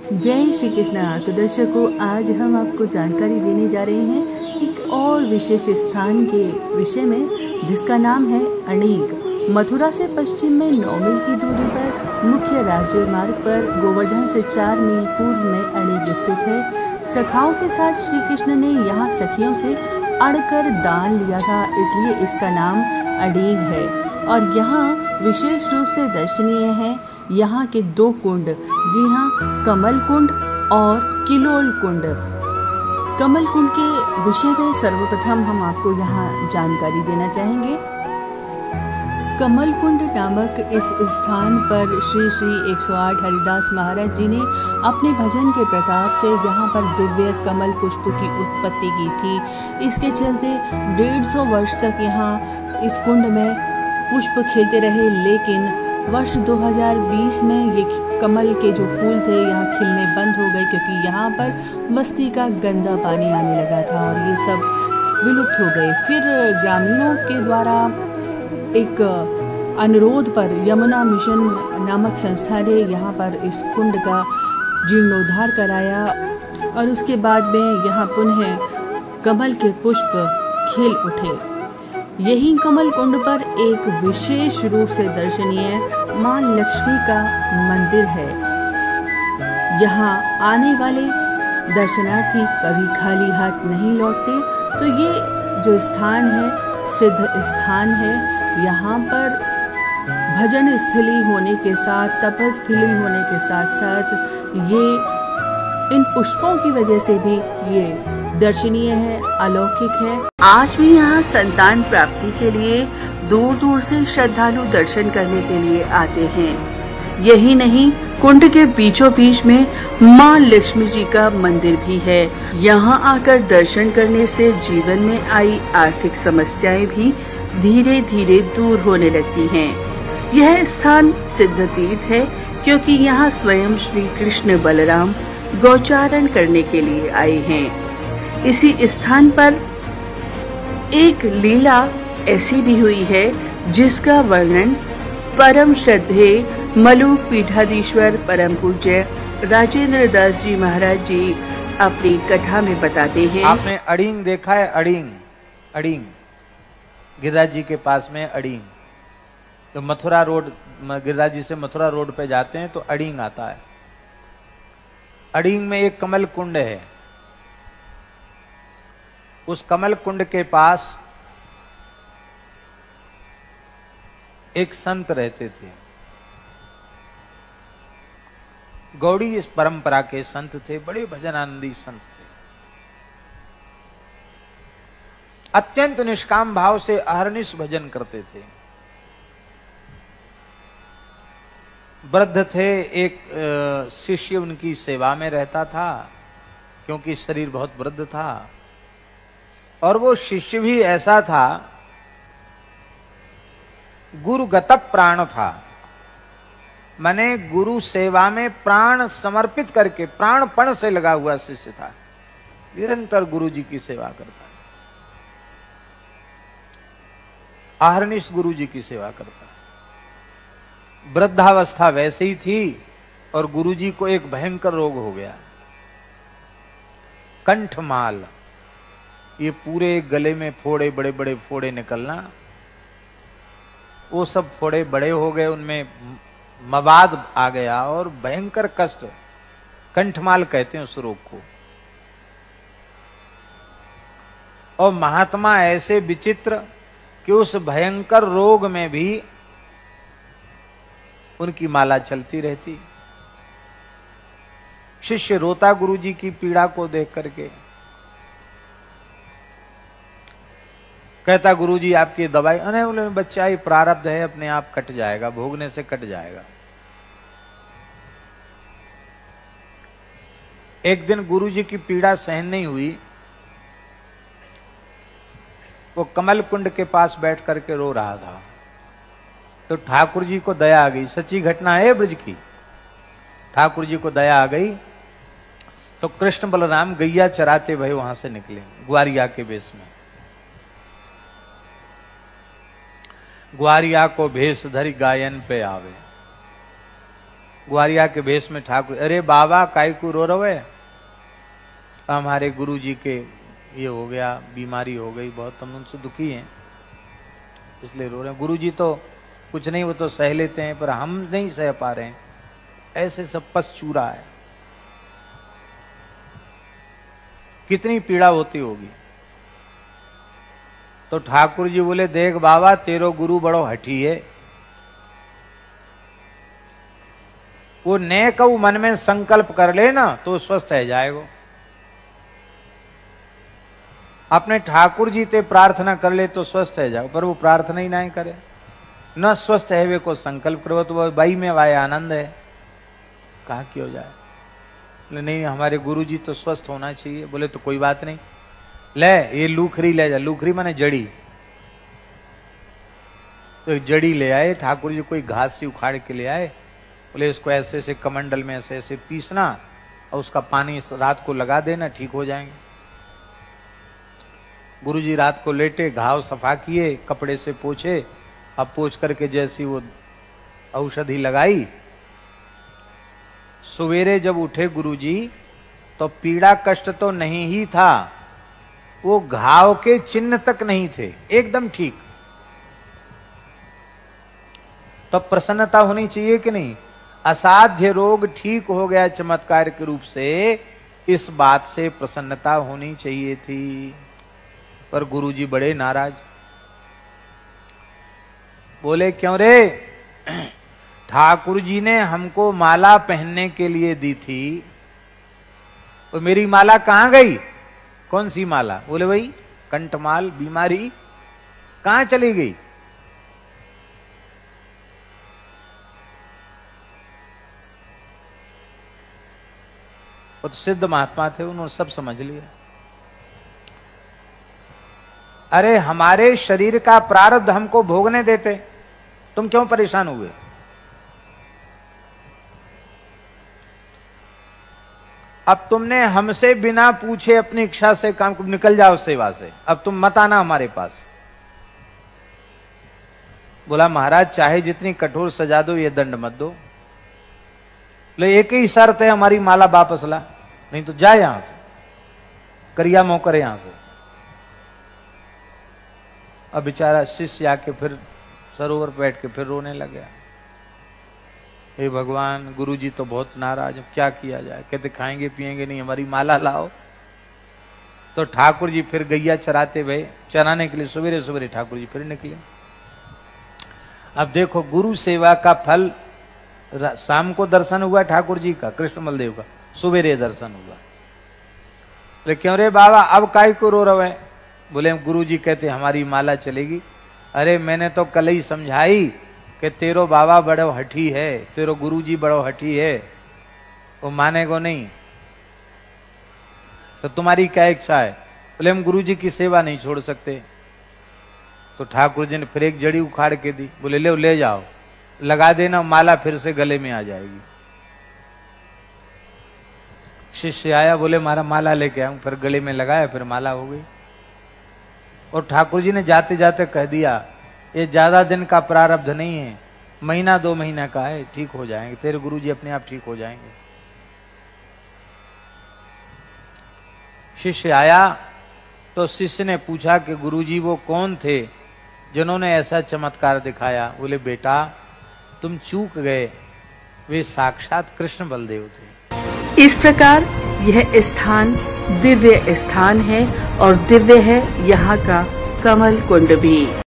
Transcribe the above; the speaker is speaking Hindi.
जय श्री कृष्णा। तो दर्शकों, आज हम आपको जानकारी देने जा रहे हैं एक और विशेष स्थान के विषय में, जिसका नाम है अड़ीग। मथुरा से पश्चिम में 9 मील की दूरी पर मुख्य राज्य मार्ग पर गोवर्धन से 4 मील पूर्व में अड़ीग स्थित है। सखाओं के साथ श्री कृष्ण ने यहाँ सखियों से अड़कर दान लिया था, इसलिए इसका नाम अड़ीग है। और यहाँ विशेष रूप से दर्शनीय है यहाँ के 2 कुंड, जी हाँ, कमल कुंड और किलोल कुंड। कमल कुंड के विषय में सर्वप्रथम हम आपको यहाँ जानकारी देना चाहेंगे। कमल कुंड नामक इस स्थान पर श्री 108 हरिदास महाराज जी ने अपने भजन के प्रताप से यहाँ पर दिव्य कमल पुष्प की उत्पत्ति की थी। इसके चलते 150 वर्ष तक यहाँ इस कुंड में पुष्प खिलते रहे, लेकिन वर्ष 2020 में ये कमल के जो फूल थे यहाँ खिलने बंद हो गए, क्योंकि यहाँ पर बस्ती का गंदा पानी आने लगा था और ये सब विलुप्त हो गए। फिर ग्रामीणों के द्वारा एक अनुरोध पर यमुना मिशन नामक संस्था ने यहाँ पर इस कुंड का जीर्णोद्धार कराया और उसके बाद में यहाँ पुनः कमल के पुष्प खिल उठे। यही कमल कुंड पर एक विशेष रूप से दर्शनीय मां लक्ष्मी का मंदिर है। यहाँ आने वाले दर्शनार्थी कभी खाली हाथ नहीं लौटते। तो ये जो स्थान है सिद्ध स्थान है। यहाँ पर भजन स्थली होने के साथ, तपस्थली होने के साथ साथ ये इन पुष्पों की वजह से भी ये दर्शनीय है, अलौकिक है। आज भी यहाँ संतान प्राप्ति के लिए दूर दूर से श्रद्धालु दर्शन करने के लिए आते हैं। यही नहीं, कुंड के बीचों बीच में मां लक्ष्मी जी का मंदिर भी है। यहाँ आकर दर्शन करने से जीवन में आई आर्थिक समस्याएं भी धीरे धीरे दूर होने लगती हैं। यह स्थान सिद्ध तीर्थ है, क्योंकि यहाँ स्वयं श्री कृष्ण बलराम गौचारण करने के लिए आए हैं। इसी स्थान पर एक लीला ऐसी भी हुई है जिसका वर्णन परम श्रद्धेय मलुक पीठाधीश्वर परम पूज्य राजेंद्र दास जी महाराज जी अपनी कथा में बताते हैं। आपने अड़ीग देखा है? अड़ीग गिरिराज जी के पास में अड़ीग। तो मथुरा रोड, गिरिराज जी से मथुरा रोड पे जाते हैं तो अड़ीग आता है। अड़ीग में एक कमल कुंड है। उस कमल कुंड के पास एक संत रहते थे। गौड़ी इस परंपरा के संत थे, बड़े भजनानंदी संत थे। अत्यंत निष्काम भाव से अहर्निश भजन करते थे। वृद्ध थे। एक शिष्य उनकी सेवा में रहता था, क्योंकि शरीर बहुत वृद्ध था। और वो शिष्य भी ऐसा था, गुरुगत प्राण था। माने गुरु सेवा में प्राण समर्पित करके, प्राणपण से लगा हुआ शिष्य था। निरंतर गुरु जी की सेवा करता, अहर्निश गुरु जी की सेवा करता। वृद्धावस्था वैसे ही थी और गुरुजी को एक भयंकर रोग हो गया, कंठमाल। ये पूरे गले में फोड़े, बड़े बड़े फोड़े निकलना। वो सब फोड़े बड़े हो गए, उनमें मवाद आ गया और भयंकर कष्ट, कंठमाल कहते हैं उस रोग को। और महात्मा ऐसे विचित्र कि उस भयंकर रोग में भी उनकी माला चलती रहती। शिष्य रोता गुरुजी की पीड़ा को देख करके, कहता गुरुजी आपकी दवाई। अरे बोले बच्चा, ये प्रारब्ध है, अपने आप कट जाएगा, भोगने से कट जाएगा। एक दिन गुरुजी की पीड़ा सहन नहीं हुई, वो कमल कुंड के पास बैठ करके रो रहा था। तो ठाकुर जी को दया आ गई। सच्ची घटना है ब्रज की। ठाकुर जी को दया आ गई तो कृष्ण बलराम गैया चराते भय वहां से निकले, ग्वारिया के वेश में। ग्वारिया को भेष धरी गायन पे आवे। ग्वारिया के भेष में ठाकुर, अरे बाबा काई को रो रहे, हमारे गुरु जी के ये हो गया, बीमारी हो गई बहुत, हम उनसे दुखी हैं इसलिए रो रहे हैं। गुरु जी तो कुछ नहीं, वो तो सह लेते हैं, पर हम नहीं सह पा रहे हैं, ऐसे सब पस चूरा है, कितनी पीड़ा होती होगी। तो ठाकुर जी बोले, देख बाबा तेरो गुरु बड़ो हठी है, वो ने कहू मन में संकल्प कर ले ना तो स्वस्थ है जाएगो। अपने ठाकुर जी ते प्रार्थना कर ले तो स्वस्थ है जाओ, पर वो प्रार्थना ही नहीं करे, न स्वस्थ है वे को संकल्प करो तो वो बाई में वाय आनंद है, कहा क्यों जाए। नहीं हमारे गुरु जी तो स्वस्थ होना चाहिए। बोले तो कोई बात नहीं, ले ये लूखरी ले जा, लूखरी माने जड़ी, तो जड़ी ले आए ठाकुर जी, कोई घास सी उखाड़ के ले आए, बोले इसको ऐसे ऐसे कमंडल में ऐसे ऐसे पीसना और उसका पानी रात को लगा देना, ठीक हो जाएंगे। गुरुजी रात को लेटे, घाव सफा किए, कपड़े से पोछे, अब पोछ करके जैसी वो औषधि लगाई, सवेरे जब उठे गुरुजी तो पीड़ा कष्ट तो नहीं ही था, वो घाव के चिन्ह तक नहीं थे, एकदम ठीक। तो प्रसन्नता होनी चाहिए कि नहीं, असाध्य रोग ठीक हो गया चमत्कार के रूप से, इस बात से प्रसन्नता होनी चाहिए थी। पर गुरुजी बड़े नाराज, बोले क्यों रे, ठाकुर जी ने हमको माला पहनने के लिए दी थी, और मेरी माला कहां गई? कौन सी माला? बोले भाई कंठमाल, बीमारी कहां चली गई? वो तो सिद्ध महात्मा थे, उन्होंने सब समझ लिया। अरे हमारे शरीर का प्रारब्ध हमको भोगने देते, तुम क्यों परेशान हुए? अब तुमने हमसे बिना पूछे अपनी इच्छा से काम, निकल जाओ सेवा से, अब तुम मत आना हमारे पास। बोला महाराज चाहे जितनी कठोर सजा दो, ये दंड मत दो। ले एक ही शर्त है, हमारी माला वापस ला, नहीं तो जा यहां से, करिया मोह करे यहां से। अब बेचारा शिष्य आके फिर सरोवर बैठ के फिर रोने लग गया, हे भगवान गुरुजी तो बहुत नाराज, क्या किया जाए? कहते खाएंगे पिएंगे नहीं, हमारी माला लाओ। तो ठाकुर जी फिर गैया चराते भये, चराने के लिए सवेरे सवेरे ठाकुर जी फिर निकले। अब देखो गुरु सेवा का फल, शाम को दर्शन हुआ ठाकुर जी का, कृष्ण बलदेव का, सवेरे दर्शन हुआ। बोले क्यों रे बाबा अब काय को रो रहे? बोले गुरु जी कहते हमारी माला चलेगी। अरे मैंने तो कल ही समझाई कि तेरो बाबा बड़ो हठी है, तेरो गुरु जी बड़ो हठी है, वो मानेगो नहीं, तो तुम्हारी क्या इच्छा है? बोले हम गुरु जी की सेवा नहीं छोड़ सकते। तो ठाकुर जी ने फिर एक जड़ी उखाड़ के दी, बोले ले जाओ, लगा देना, माला फिर से गले में आ जाएगी। शिष्य आया, बोले मारा माला लेके आऊं, फिर गले में लगाया, फिर माला हो गई। और ठाकुर जी ने जाते जाते कह दिया, ये ज्यादा दिन का प्रारब्ध नहीं है, महीना 2 महीना का है, ठीक हो जाएंगे, तेरे गुरु जी अपने आप ठीक हो जाएंगे। शिष्य आया तो शिष्य ने पूछा कि गुरु जी वो कौन थे जिन्होंने ऐसा चमत्कार दिखाया? बोले बेटा तुम चूक गए, वे साक्षात कृष्ण बलदेव थे। इस प्रकार यह स्थान दिव्य स्थान है और दिव्य है यहाँ का कमल कुंड भी।